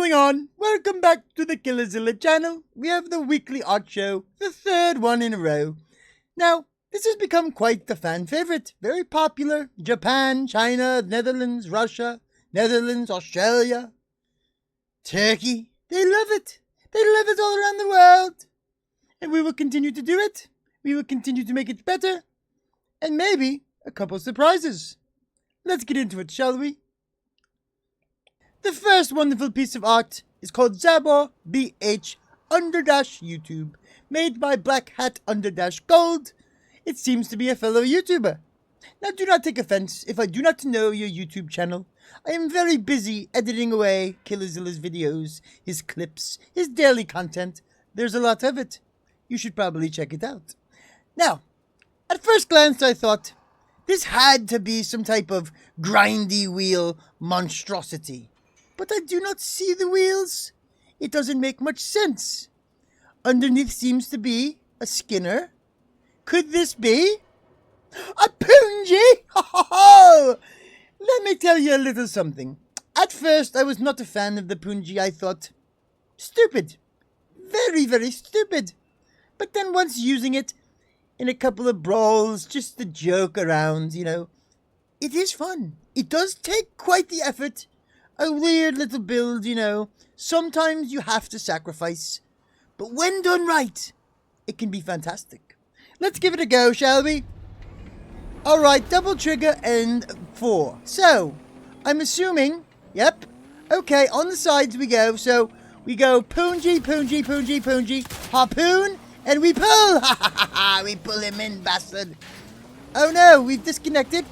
going on? Welcome back to the Killerzilla channel. We have the weekly art show, the third one in a row. Now, this has become quite the fan favorite. Very popular. Japan, China, Netherlands, Russia, Netherlands, Australia, Turkey. They love it. They love it all around the world. And we will continue to do it. We will continue to make it better. And maybe a couple surprises. Let's get into it, shall we? The first wonderful piece of art is called Zabor BH _YouTube, made by Black Hat _Gold. It seems to be a fellow YouTuber. Now do not take offense if I do not know your YouTube channel. I am very busy editing away Killerzilla's videos, his clips, his daily content. There's a lot of it. You should probably check it out. Now, at first glance I thought, this had to be some type of grindy wheel monstrosity. But I do not see the wheels. It doesn't make much sense. Underneath seems to be a Skinner. Could this be a Punji? Ho ho ho! Let me tell you a little something. At first, I was not a fan of the Punji. I thought, stupid. Very, very stupid. But then once using it in a couple of brawls, just to joke around, you know, it is fun. It does take quite the effort. A weird little build, you know. Sometimes you have to sacrifice. But when done right, it can be fantastic. Let's give it a go, shall we? Alright, double trigger and 4. So, I'm assuming, yep. Okay, on the sides we go. So, we go Punji, Punji, Punji, Punji, harpoon, and we pull. Ha ha ha ha, we pull him in, bastard. Oh no, we've disconnected.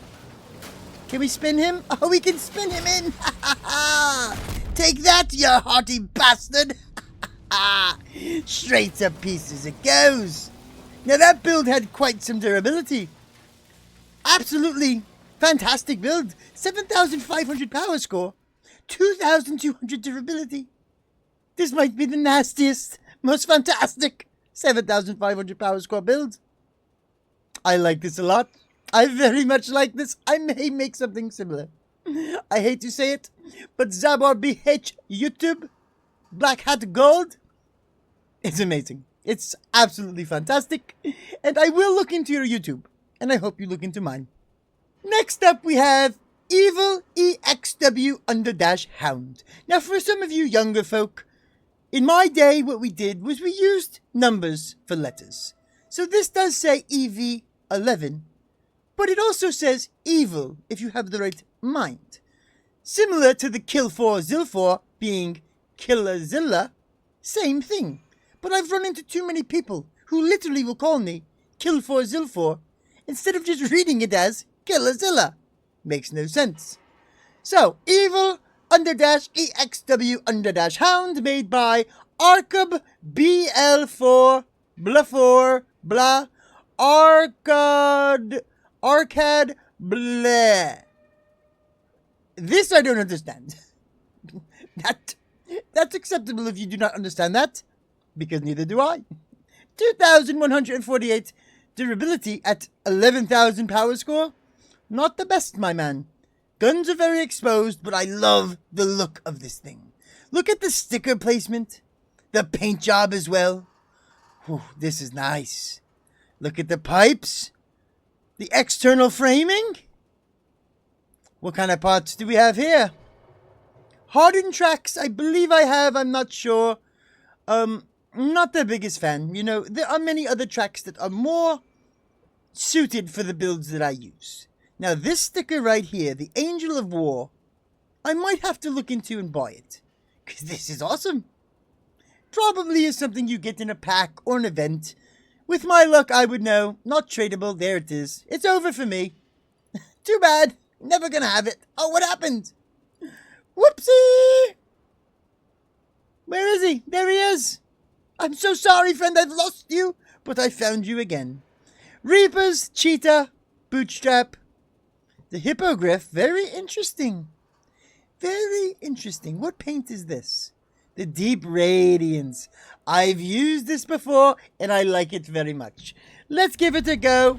Can we spin him? Oh, we can spin him in. Ha ha ha. Take that, you hearty bastard. Ha ha. Straight to pieces it goes. Now that build had quite some durability. Absolutely fantastic build. 7,500 power score. 2,200 durability. This might be the nastiest, most fantastic 7,500 power score build. I like this a lot. I very much like this. I may make something similar. I hate to say it, but Zabor BH YouTube, Black Hat Gold, it's amazing. It's absolutely fantastic. And I will look into your YouTube. And I hope you look into mine. Next up we have Evil EXW _Hound. Now for some of you younger folk, in my day what we did was we used numbers for letters. So this does say EV11. But it also says evil if you have the right mind. Similar to the Kill 4 Zil 4 being Killerzilla, same thing. But I've run into too many people who literally will call me Kill 4 Zil 4 instead of just reading it as Killerzilla. Makes no sense. So, evil _EXW _Hound made by Arkab BL4 blah 4 blah Arcade blah. This I don't understand. That's acceptable if you do not understand that, because neither do I. 2,148 durability at 11,000 power score. Not the best, my man. Guns are very exposed, but I love the look of this thing. Look at the sticker placement. The paint job as well. Whew, this is nice. Look at the pipes. The external framing. What kind of parts do we have here? Hardened tracks, I believe I have, I'm not sure. Not the biggest fan. You know, there are many other tracks that are more suited for the builds that I use. Now this sticker right here, the Angel of War, I might have to look into and buy it. Because this is awesome. Probably is something you get in a pack or an event. With my luck, I would know. Not tradable. There it is. It's over for me. Too bad. Never gonna have it. Oh, what happened? Whoopsie! Where is he? There he is. I'm so sorry, friend. I've lost you. But I found you again. Reapers, Cheetah, Bootstrap. The Hippogriff. Very interesting. Very interesting. What paint is this? The Deep Radiance. I've used this before, and I like it very much. Let's give it a go.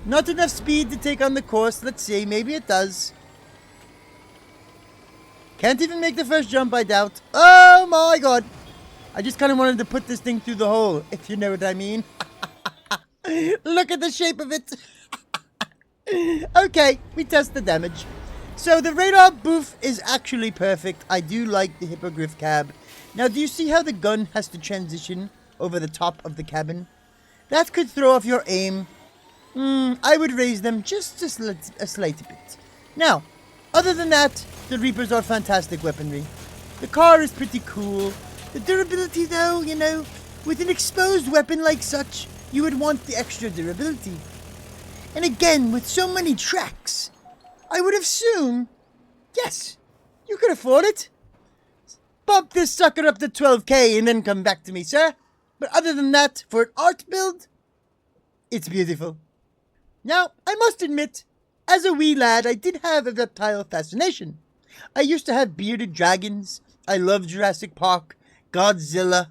Not enough speed to take on the course. Let's see. Maybe it does. Can't even make the first jump, I doubt. Oh my god. I just kind of wanted to put this thing through the hole, if you know what I mean. Look at the shape of it. Okay, we test the damage. So the radar boof is actually perfect. I do like the hippogriff cab. Now, do you see how the gun has to transition over the top of the cabin? That could throw off your aim. I would raise them just a slight bit. Now, other than that, the Reapers are fantastic weaponry. The car is pretty cool. The durability, though, you know, with an exposed weapon like such, you would want the extra durability. And again, with so many tracks, I would assume, yes, you could afford it. Bump this sucker up to 12k and then come back to me, sir. But other than that, for an art build, it's beautiful. Now, I must admit, as a wee lad, I did have a reptile fascination. I used to have bearded dragons. I loved Jurassic Park, Godzilla.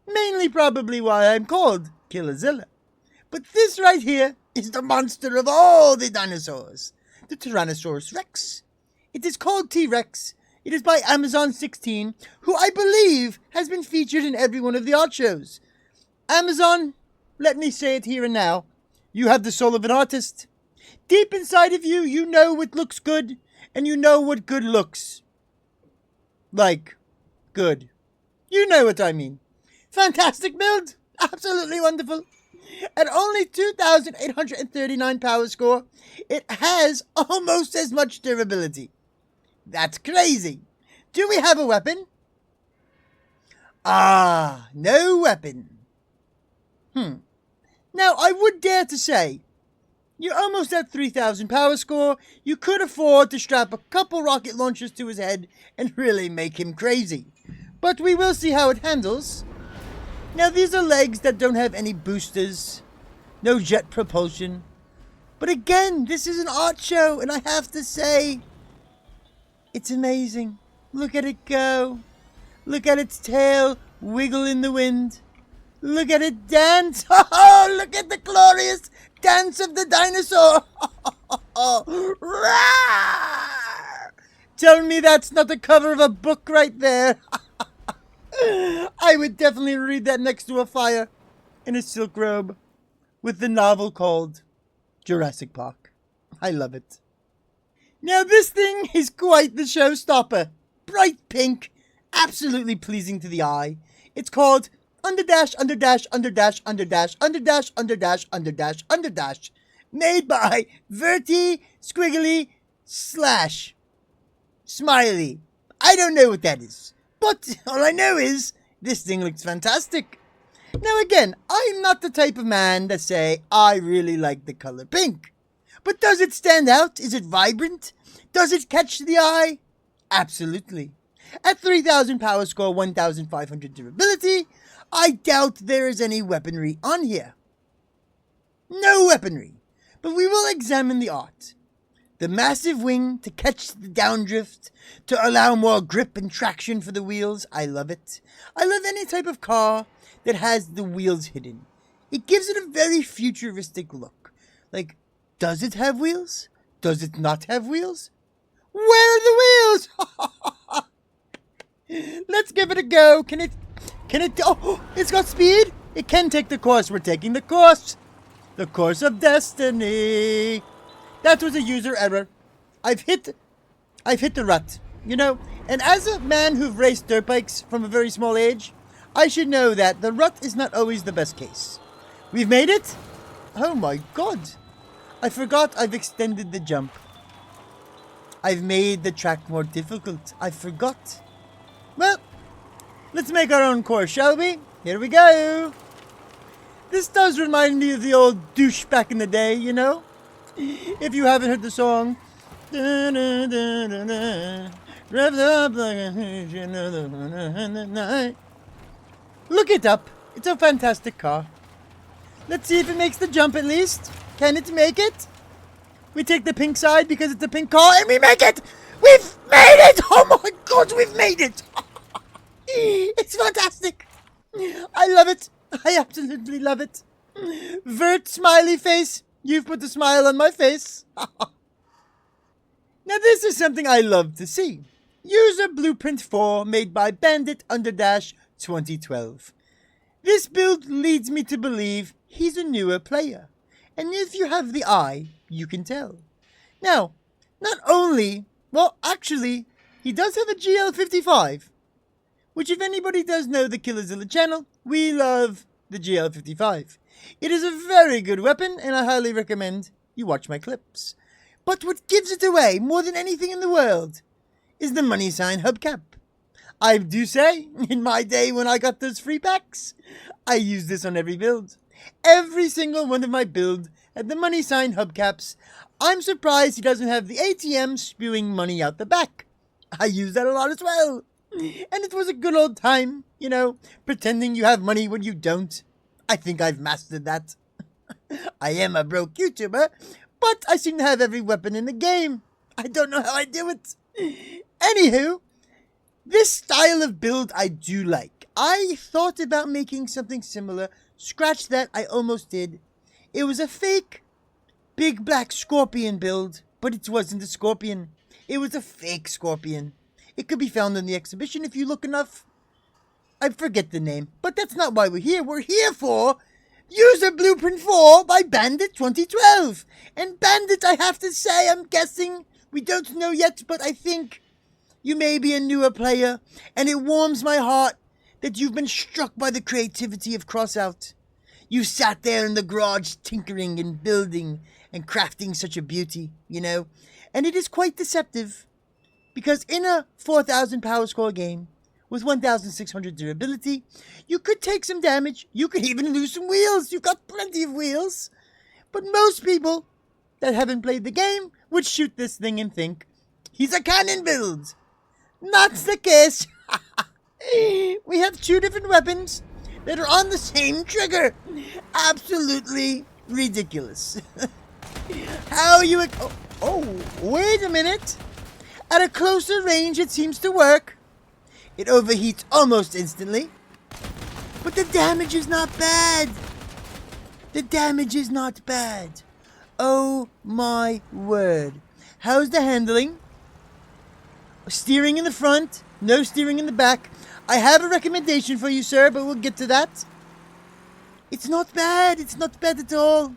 Mainly probably why I'm called Killazilla. But this right here is the monster of all the dinosaurs. The Tyrannosaurus Rex. It is called T-Rex. It is by Amazon 16, who I believe has been featured in every one of the art shows. Amazon, let me say it here and now. You have the soul of an artist. Deep inside of you, you know what looks good, and you know what good looks like good. You know what I mean. Fantastic build. Absolutely wonderful. At only 2,839 power score, it has almost as much durability. That's crazy. Do we have a weapon? Ah, no weapon. Now, I would dare to say, you're almost at 3,000 power score. You could afford to strap a couple rocket launchers to his head and really make him crazy. But we will see how it handles. Now, these are legs that don't have any boosters. No jet propulsion. But again, this is an art show, and I have to say, it's amazing. Look at it go. Look at its tail wiggle in the wind. Look at it dance. Oh, look at the glorious dance of the dinosaur. Tell me that's not the cover of a book right there. I would definitely read that next to a fire in a silk robe with the novel called Jurassic Park. I love it. Now this thing is quite the showstopper. Bright pink, absolutely pleasing to the eye. It's called underdash, underdash, underdash, underdash, underdash, underdash, underdash, underdash. Made by Verti Squiggly Slash Smiley. I don't know what that is. But all I know is this thing looks fantastic. Now again, I'm not the type of man to say I really like the color pink. But does it stand out? Is it vibrant? Does it catch the eye? Absolutely. At 3,000 power score, 1,500 durability, I doubt there is any weaponry on here. No weaponry. But we will examine the art. The massive wing to catch the downdrift, to allow more grip and traction for the wheels. I love it. I love any type of car that has the wheels hidden. It gives it a very futuristic look. Like, does it have wheels? Does it not have wheels? Where are the wheels? Let's give it a go. Can it, oh, it's got speed. It can take the course. We're taking the course. The course of destiny. That was a user error. I've hit the rut, you know. And as a man who've raced dirt bikes from a very small age, I should know that the rut is not always the best case. We've made it? Oh my god. I forgot I've extended the jump. I've made the track more difficult. I forgot. Well, let's make our own course, shall we? Here we go. This does remind me of the old douche back in the day, you know? If you haven't heard the song. Look it up. It's a fantastic car. Let's see if it makes the jump at least. Can it make it? We take the pink side because it's a pink car and we make it! We've made it! Oh my god, we've made it! It's fantastic. I love it. I absolutely love it. Vert smiley face. You've put a smile on my face. Now this is something I love to see. User Blueprint 4 made by Bandit Underdash 2012. This build leads me to believe he's a newer player, and if you have the eye, you can tell. Now, not only, well, actually, he does have a GL55, which if anybody does know the Killerzilla channel, we love the GL55. It is a very good weapon, and I highly recommend you watch my clips. But what gives it away more than anything in the world is the money sign hubcap. I do say, in my day when I got those free packs, I used this on every build. Every single one of my builds had the money sign hubcaps. I'm surprised he doesn't have the ATM spewing money out the back. I use that a lot as well. And it was a good old time, you know, pretending you have money when you don't. I think I've mastered that. I am a broke YouTuber, but I seem to have every weapon in the game. I don't know how I do it. Anywho, this style of build I do like. I thought about making something similar. Scratch that, I almost did. It was a fake big black scorpion build, but it wasn't a scorpion. It was a fake scorpion. It could be found in the exhibition if you look enough. I forget the name, but that's not why we're here. We're here for User Blueprint 4 by Bandit 2012. And Bandit, I have to say, I'm guessing, we don't know yet, but I think you may be a newer player, and it warms my heart that you've been struck by the creativity of Crossout. You sat there in the garage tinkering and building and crafting such a beauty, you know, and it is quite deceptive, because in a 4,000 power score game, with 1,600 durability, you could take some damage. You could even lose some wheels. You've got plenty of wheels. But most people that haven't played the game would shoot this thing and think, he's a cannon build. Not the case. We have two different weapons that are on the same trigger. Absolutely ridiculous. How you... Oh, wait a minute. At a closer range, it seems to work. It overheats almost instantly. But the damage is not bad. The damage is not bad. Oh my word. How's the handling? Steering in the front. No steering in the back. I have a recommendation for you, sir, but we'll get to that. It's not bad. It's not bad at all.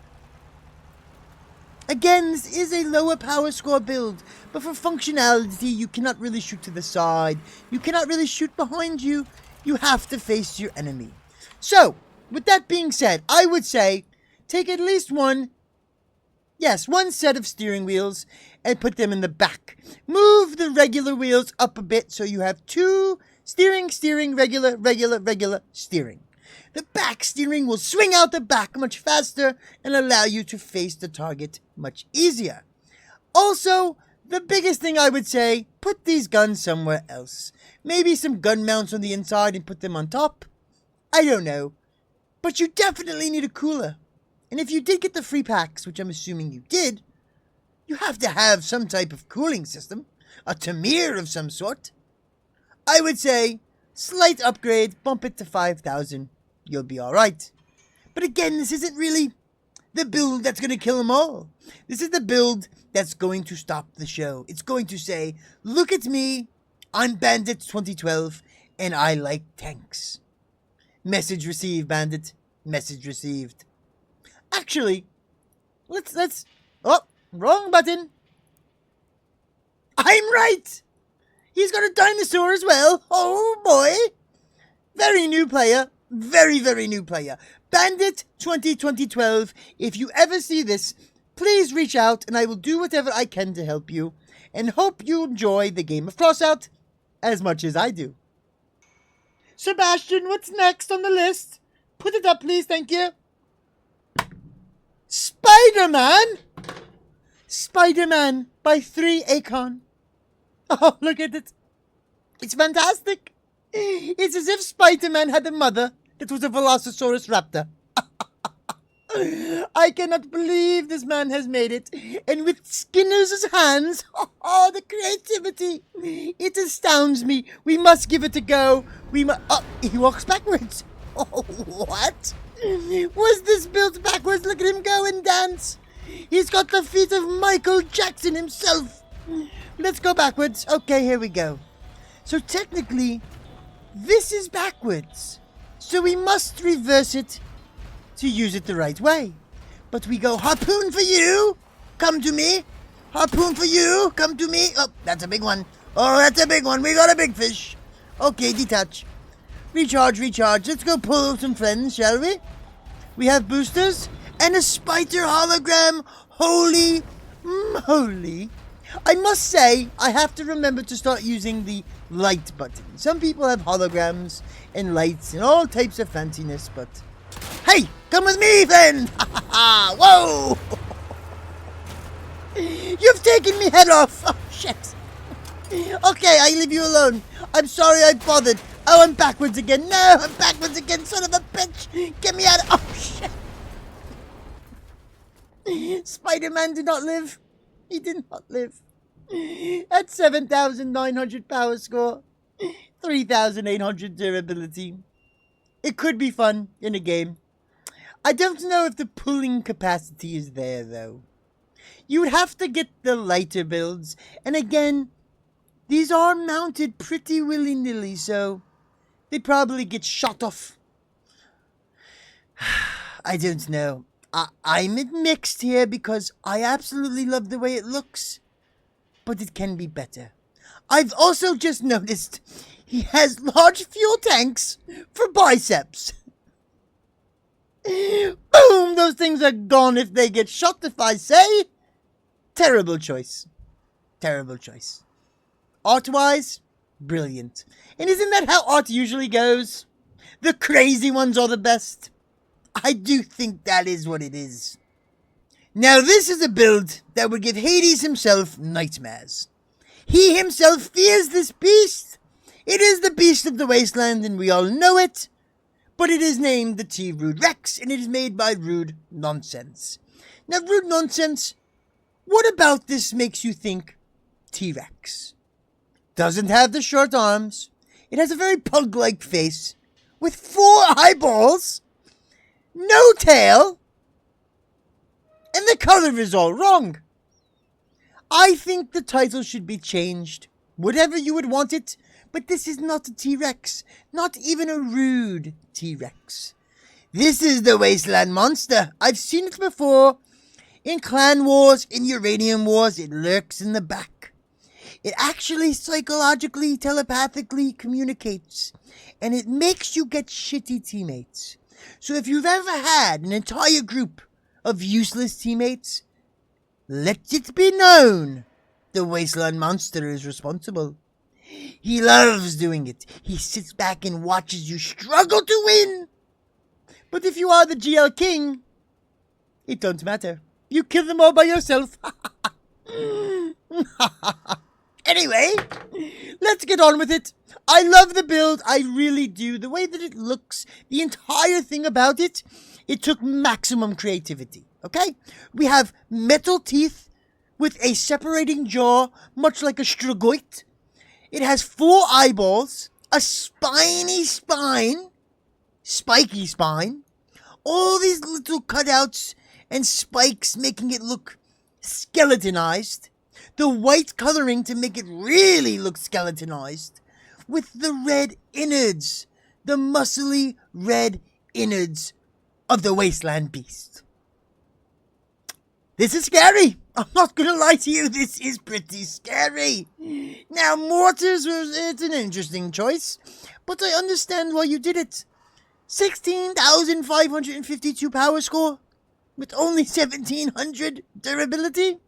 Again, this is a lower power score build, but for functionality, you cannot really shoot to the side. You cannot really shoot behind you. You have to face your enemy. So, with that being said, I would say take at least one set of steering wheels and put them in the back. Move the regular wheels up a bit so you have two steering, regular steering. The back steering will swing out the back much faster and allow you to face the target much easier. Also, the biggest thing I would say, put these guns somewhere else. Maybe some gun mounts on the inside and put them on top. I don't know. But you definitely need a cooler. And if you did get the free packs, which I'm assuming you did, you have to have some type of cooling system. A Tamir of some sort. I would say, slight upgrade, bump it to 5,000. You'll be alright. But again, this isn't really the build that's going to kill them all. This is the build that's going to stop the show. It's going to say, look at me, I'm Bandit 2012, and I like tanks. Message received, Bandit. Message received. Actually, let's... Oh, wrong button. I'm right! He's got a dinosaur as well. Oh, boy. Very new player. Very, very new player. Bandit 2012. If you ever see this, please reach out and I will do whatever I can to help you. And hope you enjoy the game of Crossout as much as I do. Sebastian, what's next on the list? Put it up, please. Thank you. Spider-Man? Spider-Man by 3Acon. Oh, look at it. It's fantastic. It's as if Spider-Man had a mother that was a Velociraptor raptor. I cannot believe this man has made it. And with Skinner's hands, oh, the creativity. It astounds me. We must give it a go. Oh, he walks backwards. Oh, what? Was this built backwards? Look at him go and dance. He's got the feet of Michael Jackson himself. Let's go backwards. Okay, here we go. So technically, this is backwards. So we must reverse it to use it the right way. But we go harpoon for you. Come to me. Harpoon for you. Come to me. Oh, that's a big one. Oh, that's a big one. We got a big fish. Okay, detach. Recharge, recharge. Let's go pull some friends, shall we? We have boosters and a spider hologram. Holy moly. I must say, I have to remember to start using the light button. Some people have holograms and lights and all types of fanciness, but... Hey, come with me then! Whoa! You've taken me head off! Oh, shit! Okay, I leave you alone. I'm sorry I bothered. Oh, I'm backwards again. No, I'm backwards again, son of a bitch! Get me out of... Oh, shit! Spider-Man did not live. He did not live. At 7,900 power score, 3,800 durability. It could be fun in a game. I don't know if the pulling capacity is there, though. You would have to get the lighter builds. And again, these are mounted pretty willy-nilly, so they probably get shot off. I don't know. I'm mixed here because I absolutely love the way it looks, but it can be better. I've also just noticed he has large fuel tanks for biceps. Boom! Those things are gone if they get shot, if I say. Terrible choice. Terrible choice. Art-wise, brilliant. And isn't that how art usually goes? The crazy ones are the best. I do think that is what it is. Now this is a build that would give Hades himself nightmares. He himself fears this beast. It is the beast of the wasteland and we all know it. But it is named the T-Rude Rex and it is made by Rude Nonsense. Now Rude Nonsense, what about this makes you think T-Rex? Doesn't have the short arms. It has a very pug-like face with 4 eyeballs. No tail, and the color is all wrong. I think the title should be changed, whatever you would want it, but this is not a T-Rex, not even a rude T-Rex. This is the Wasteland Monster. I've seen it before. In Clan Wars, in Uranium Wars, it lurks in the back. It actually psychologically, telepathically communicates, and it makes you get shitty teammates. So if you've ever had an entire group of useless teammates, let it be known the Wasteland Monster is responsible. He loves doing it. He sits back and watches you struggle to win. But if you are the GL King, it don't matter. You kill them all by yourself. Anyway, let's get on with it. I love the build, I really do. The way that it looks, the entire thing about it, it took maximum creativity, okay? We have metal teeth with a separating jaw, much like a Strogoit. It has 4 eyeballs, a spiny spine, spiky spine, all these little cutouts and spikes making it look skeletonized. The white coloring to make it really look skeletonized. With the red innards, the muscly red innards of the Wasteland Beast. This is scary. I'm not gonna lie to you, this is pretty scary. Now, mortars, it's an interesting choice, but I understand why you did it. 16,552 power score with only 1,700 durability.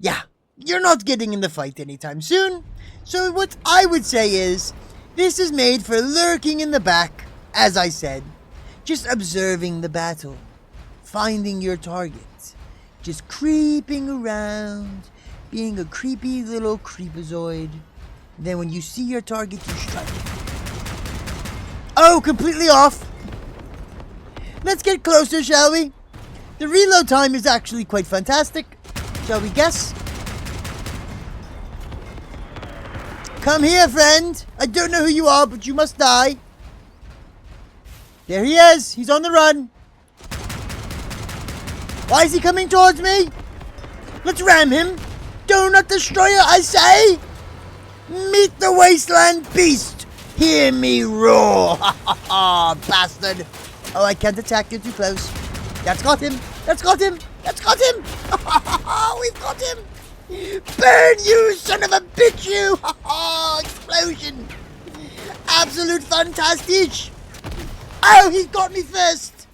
Yeah, you're not getting in the fight anytime soon. So what I would say is, this is made for lurking in the back, as I said. Just observing the battle. Finding your target. Just creeping around. Being a creepy little creepazoid. Then when you see your target, you strike it. Oh, completely off. Let's get closer, shall we? The reload time is actually quite fantastic. Shall we guess? Come here, friend. I don't know who you are, but you must die. There he is. He's on the run. Why is he coming towards me? Let's ram him. Donut destroyer, I say. Meet the wasteland beast! Hear me roar! Ha ha ha, bastard! Oh, I can't attack you too close. That's got him! That's got him! That's got him! Ha ha ha ha, we've got him! Burn, you son of a bitch, you! Ha ha! Explosion! Absolute fantastic! Oh, he got me first!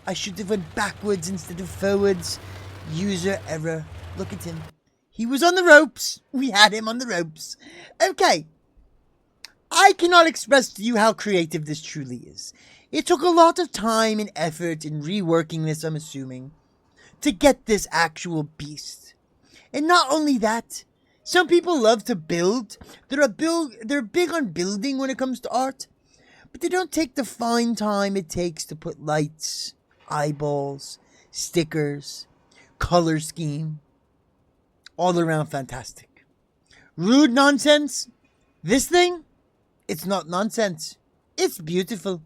I should have went backwards instead of forwards. User error. Look at him. He was on the ropes. We had him on the ropes. Okay. I cannot express to you how creative this truly is. It took a lot of time and effort in reworking this, I'm assuming, to get this actual beast. And not only that, some people love to build. They're big on building when it comes to art, but they don't take the fine time it takes to put lights, eyeballs, stickers, color scheme. All around fantastic. Rude nonsense? This thing? It's not nonsense. It's beautiful.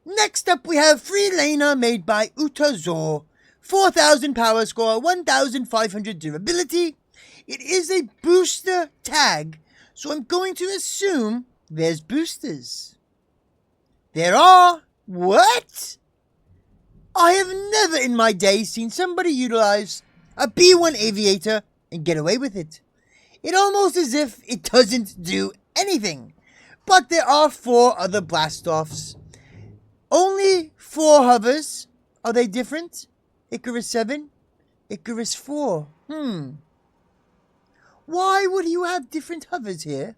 Next up we have FREELAYNER made by Utazor. 4,000 power score, 1,500 durability. It is a booster tag, so I'm going to assume there's boosters. There are? What? I have never in my day seen somebody utilize a B1 aviator and get away with it. It almost as if it doesn't do anything. But there are 4 other blast-offs. Only 4 hovers. Are they different? Icarus 7? Icarus 4. Why would you have different hovers here?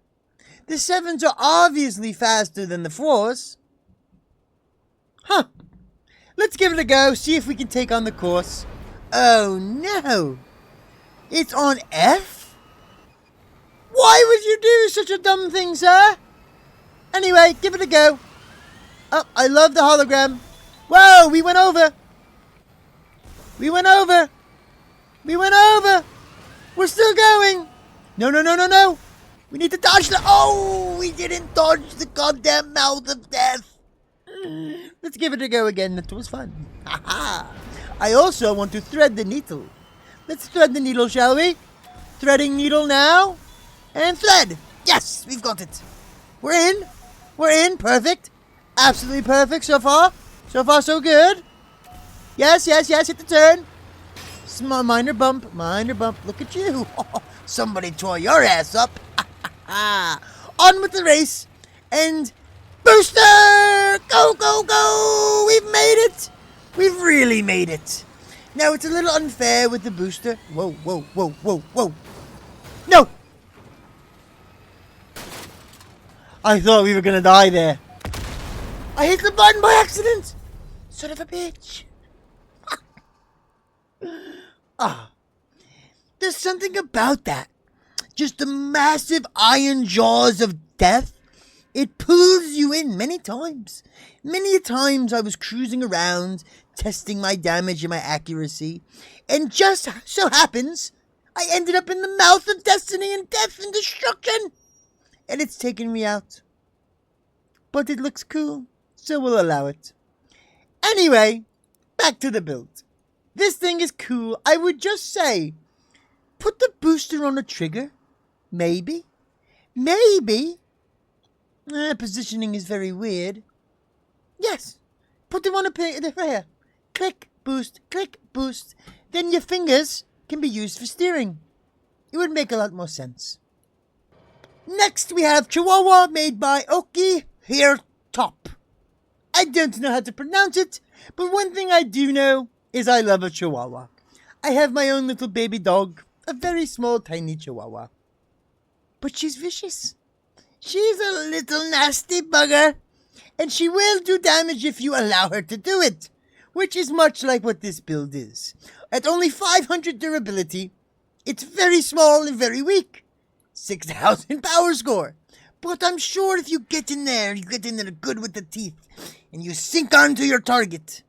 The 7s are obviously faster than the 4s. Huh. Let's give it a go, see if we can take on the course. Oh no! It's on F? Why would you do such a dumb thing, sir? Anyway, give it a go. Oh, I love the hologram. Whoa, we went over. We went over. We went over. We're still going. No, no, no, no, no. We need to dodge the... Oh, we didn't dodge the goddamn mouth of death. Let's give it a go again. That was fun. Haha. I also want to thread the needle. Let's thread the needle, shall we? Threading needle now. And thread. Yes, we've got it. We're in. We're in. Perfect. Absolutely perfect so far. So far, so good. Yes, yes, yes. Hit the turn. Small minor bump. Minor bump. Look at you. Somebody tore your ass up. On with the race. And booster. Go, go, go. We've made it. We've really made it. Now, it's a little unfair with the booster. Whoa, whoa, whoa, whoa, whoa. No. I thought we were going to die there. I hit the button by accident. Son of a bitch. There's something about that. Just the massive iron jaws of death. It pulls you in many times. Many a times I was cruising around, testing my damage and my accuracy. And just so happens, I ended up in the mouth of destiny and death and destruction. And it's taken me out. But it looks cool, so we'll allow it. Anyway, back to the build. This thing is cool. I would just say, put the booster on a trigger. Maybe. Maybe. Positioning is very weird. Yes. Put them on a here. Click, boost, click, boost. Then your fingers can be used for steering. It would make a lot more sense. Next we have Chihuahua made by Oki Here Top. I don't know how to pronounce it, but one thing I do know is I love a Chihuahua. I have my own little baby dog, a very small tiny Chihuahua. But she's vicious. She's a little nasty bugger, and she will do damage if you allow her to do it, which is much like what this build is. At only 500 durability, it's very small and very weak. 6,000 power score. But I'm sure if you get in there good with the teeth, and you sink onto your target,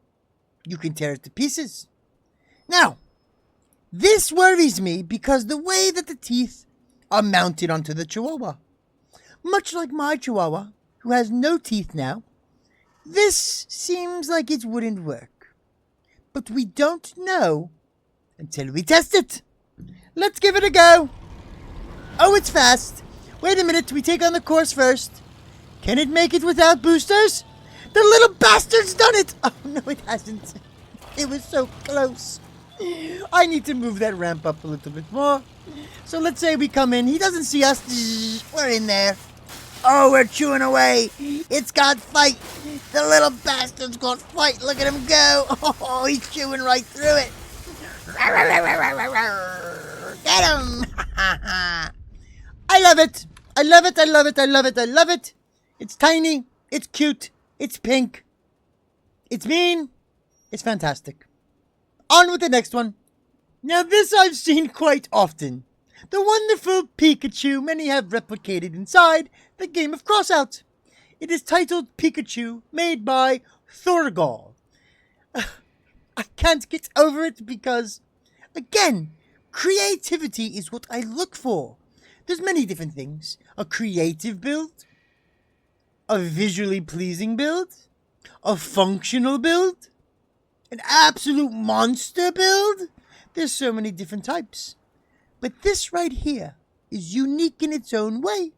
you can tear it to pieces. Now, this worries me because the way that the teeth are mounted onto the Chihuahua. Much like my Chihuahua, who has no teeth now, this seems like it wouldn't work. But we don't know until we test it. Let's give it a go. Oh, it's fast. Wait a minute, we take on the course first. Can it make it without boosters? The little bastard's done it! Oh, no, it hasn't. It was so close. I need to move that ramp up a little bit more. So let's say we come in. He doesn't see us. We're in there. Oh, we're chewing away. It's got fight. The little bastard's got fight. Look at him go. Oh, he's chewing right through it. Get him. I love it. I love it. I love it. I love it. I love it. It's tiny. It's cute. It's pink. It's mean. It's fantastic. On with the next one. Now this I've seen quite often. The wonderful Pikachu many have replicated inside the game of Crossout. It is titled Pikachu, made by Thorgal. I can't get over it because, again, creativity is what I look for. There's many different things. A creative build, a visually pleasing build, a functional build, an absolute monster build. There's so many different types. But this right here is unique in its own way.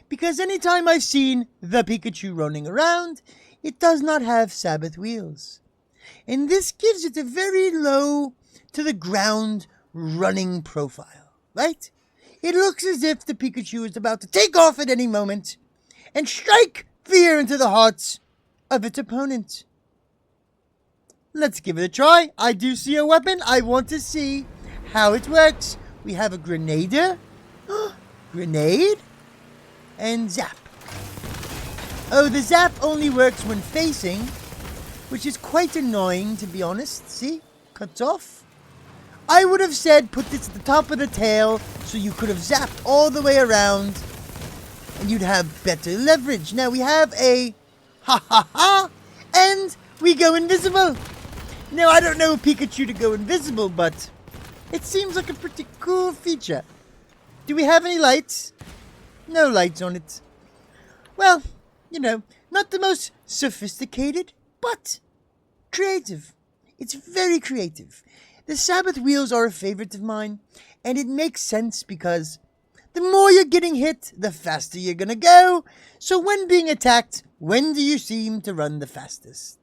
Because anytime I've seen the Pikachu running around, it does not have Sabbath wheels. And this gives it a very low to the ground running profile, right? It looks as if the Pikachu is about to take off at any moment and strike fear into the hearts of its opponent. Let's give it a try. I do see a weapon. I want to see how it works. We have a Grenader, Grenade, and Zap. Oh, the Zap only works when facing, which is quite annoying, to be honest. See? Cuts off. I would have said put this at the top of the tail so you could have zapped all the way around and you'd have better leverage. Now we have a ha, and we go invisible. Now, I don't know Pikachu to go invisible, but it seems like a pretty cool feature. Do we have any lights? No lights on it. Well, you know, not the most sophisticated, but creative. It's very creative. The Sabbath wheels are a favorite of mine, and it makes sense because the more you're getting hit, the faster you're gonna go. So when being attacked, when do you seem to run the fastest?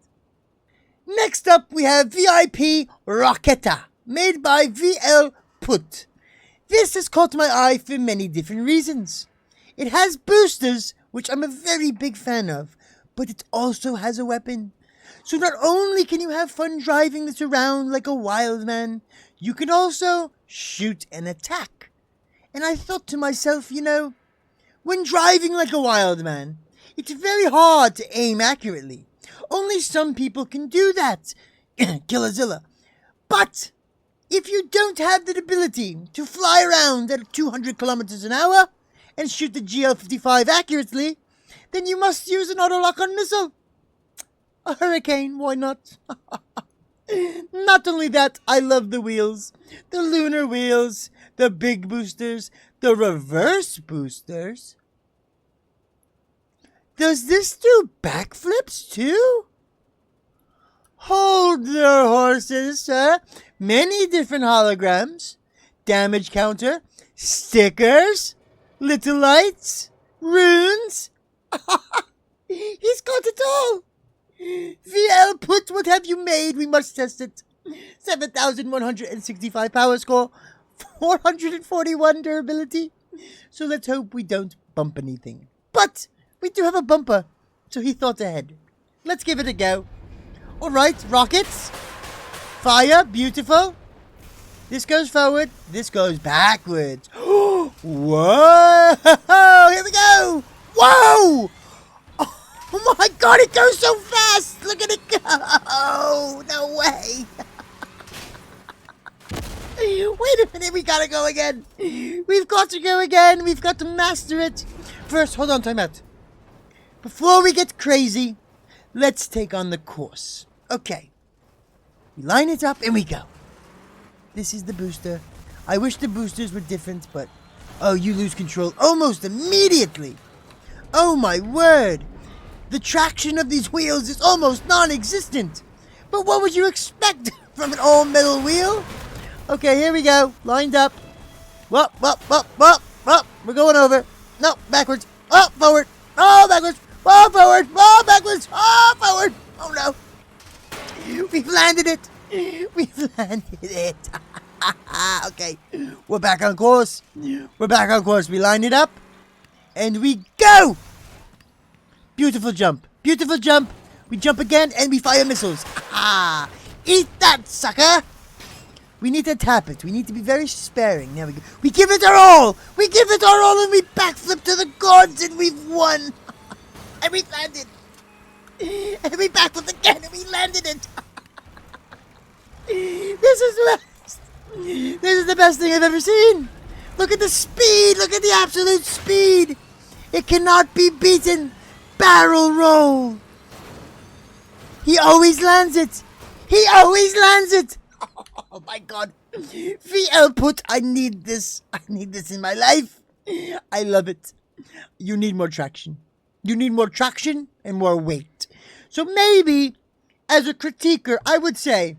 Next up, we have VIP Rocketa, made by VL Put. This has caught my eye for many different reasons. It has boosters, which I'm a very big fan of, but it also has a weapon. So not only can you have fun driving this around like a wild man, you can also shoot and attack. And I thought to myself, you know, when driving like a wild man, it's very hard to aim accurately. Only some people can do that. Killazilla. But if you don't have the ability to fly around at 200 kilometers an hour and shoot the GL-55 accurately, then you must use an auto-lock-on missile. A hurricane, why not? Not only that, I love the wheels. The lunar wheels, the big boosters, the reverse boosters. Does this do backflips too? Hold your horses, sir. Many different holograms, damage counter, stickers, little lights, runes. He's got it all. VL Put, what have you made? We must test it. 7,165 power score, 441 durability. So let's hope we don't bump anything. But we do have a bumper, so he thought ahead. Let's give it a go. Alright, rockets. Fire, beautiful. This goes forward, this goes backwards. Whoa! Here we go! Whoa! Oh my god, it goes so fast! Look at it go! No way! Wait a minute, we gotta go again. We've got to go again. We've got to master it. First, hold on, time out. Before we get crazy, let's take on the course. Okay. We line it up and we go. This is the booster. I wish the boosters were different, but... Oh, you lose control almost immediately. Oh my word. The traction of these wheels is almost non-existent. But what would you expect from an all-metal wheel? Okay, here we go. Lined up. Whoop, whoop, whoop, whoop, whoop. We're going over. No, backwards. Oh, forward. Oh, backwards. Oh, forward. Oh, backwards. Oh, forward. Oh, no. We've landed it. We've landed it. Okay. We're back on course. We're back on course. We line it up. And we go. Beautiful jump. Beautiful jump. We jump again and we fire missiles. Eat that, sucker. We need to tap it. We need to be very sparing. There we go. We give it our all. We give it our all and we backflip to the gods and we've won. And we landed. And we backflipped again and we landed it. This is the best thing I've ever seen. Look at the speed. Look at the absolute speed. It cannot be beaten. Barrel roll. He always lands it. He always lands it. Oh my god. VL put, I need this. I need this in my life. I love it. You need more traction. You need more traction and more weight. So maybe, as a critiquer, I would say,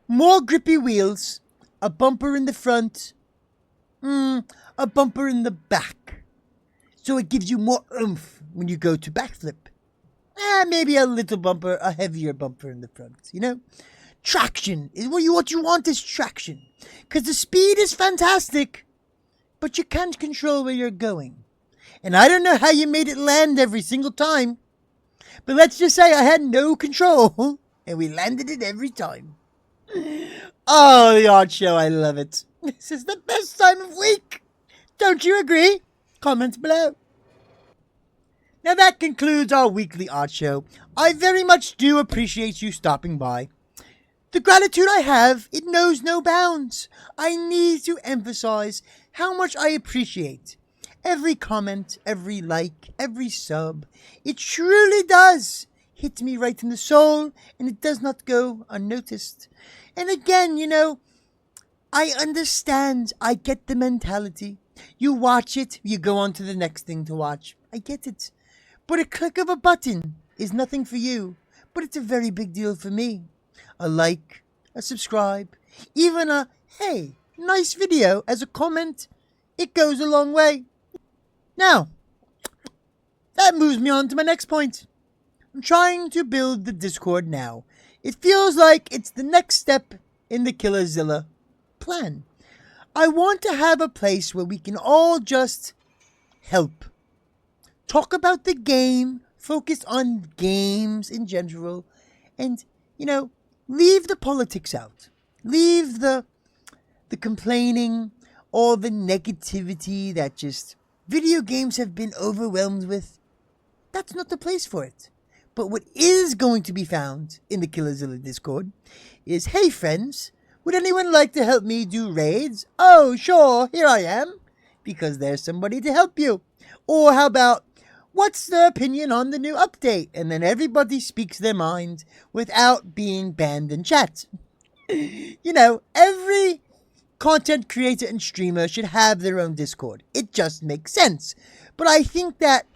more grippy wheels, a bumper in the front, a bumper in the back. So it gives you more oomph when you go to backflip. Maybe a little bumper, a heavier bumper in the front, you know? Traction is what you want is traction. Because the speed is fantastic, but you can't control where you're going. And I don't know how you made it land every single time. But let's just say I had no control, and we landed it every time. Oh, the art show, I love it. This is the best time of week. Don't you agree? Comment below. Now that concludes our weekly art show. I very much do appreciate you stopping by. The gratitude I have, it knows no bounds. I need to emphasize how much I appreciate every comment, every like, every sub. It truly does hit me right in the soul, and it does not go unnoticed. And again, you know, I understand. I get the mentality. You watch it, you go on to the next thing to watch. I get it. But a click of a button is nothing for you, but it's a very big deal for me. A like, a subscribe, even a, hey, nice video as a comment, it goes a long way. Now, that moves me on to my next point. I'm trying to build the Discord now. It feels like it's the next step in the Killerzilla plan. I want to have a place where we can all just help. Talk about the game, focus on games in general, and, you know, leave the politics out. Leave the complaining, all the negativity that just video games have been overwhelmed with. That's not the place for it. But what is going to be found in the Killerzilla Discord is, hey friends, would anyone like to help me do raids? Oh, sure, here I am, because there's somebody to help you. Or how about, what's the opinion on the new update? And then everybody speaks their mind without being banned in chat. You know, every content creator and streamer should have their own Discord. It just makes sense. But I think that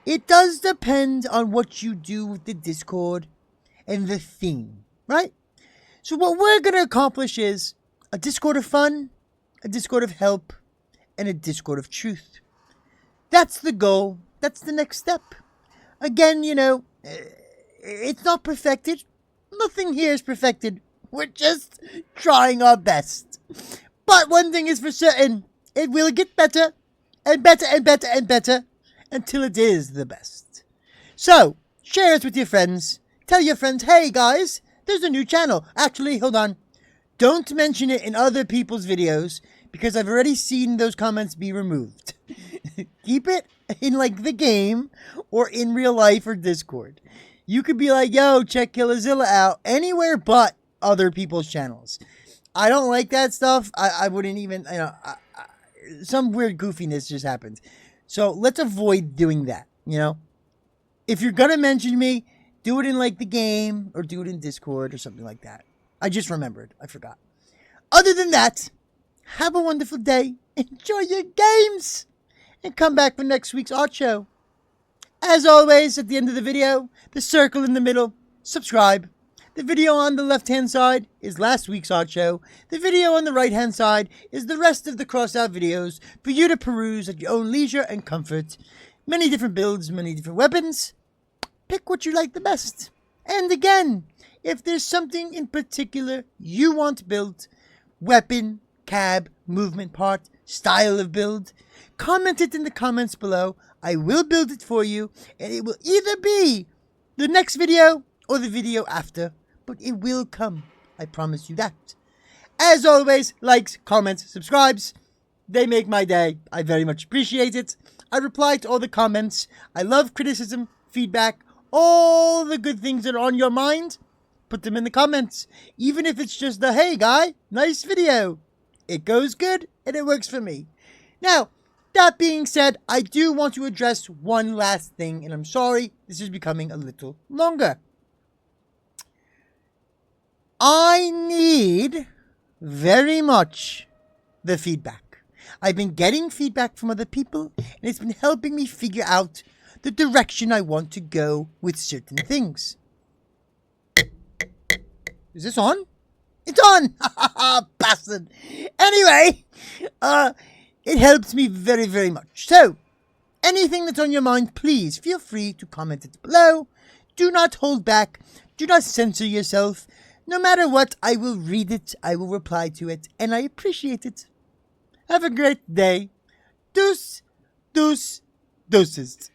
it does depend on what you do with the Discord and the theme, right? So what we're going to accomplish is a Discord of fun, a Discord of help, and a Discord of truth. That's the goal. That's the next step. Again, you know, it's not perfected. Nothing here is perfected. We're just trying our best. But one thing is for certain, it will get better and better and better and better until it is the best. So, share it with your friends. Tell your friends, hey guys, there's a new channel. Actually, hold on. Don't mention it in other people's videos because I've already seen those comments be removed. Keep it in like the game or in real life or Discord. You could be like, yo, check Killerzilla out anywhere but other people's channels. I don't like that stuff. I wouldn't even, you know, some weird goofiness just happens. So let's avoid doing that, you know. If you're going to mention me, do it in like the game or do it in Discord or something like that. I just remembered. I forgot. Other than that, have a wonderful day. Enjoy your games. And come back for next week's art show. As always, at the end of the video, the circle in the middle, subscribe. The video on the left-hand side is last week's art show. The video on the right-hand side is the rest of the Crossout videos for you to peruse at your own leisure and comfort. Many different builds, many different weapons. Pick what you like the best. And again, if there's something in particular you want built, weapon, cab, movement part, style of build, comment it in the comments below. I will build it for you, and it will either be the next video or the video after, but it will come. I promise you that. As always, likes, comments, subscribes. They make my day. I very much appreciate it. I reply to all the comments. I love criticism, feedback, all the good things that are on your mind. Put them in the comments. Even if it's just the, hey guy, nice video. It goes good and it works for me. Now, that being said, I do want to address one last thing, and I'm sorry, this is becoming a little longer. I need very much the feedback. I've been getting feedback from other people, and it's been helping me figure out the direction I want to go with certain things. Is this on? It's on! Bastard! Anyway, it helps me very, very much. So, anything that's on your mind, please feel free to comment it below. Do not hold back. Do not censor yourself. No matter what, I will read it. I will reply to it. And I appreciate it. Have a great day. Deuce, deuce, deuces.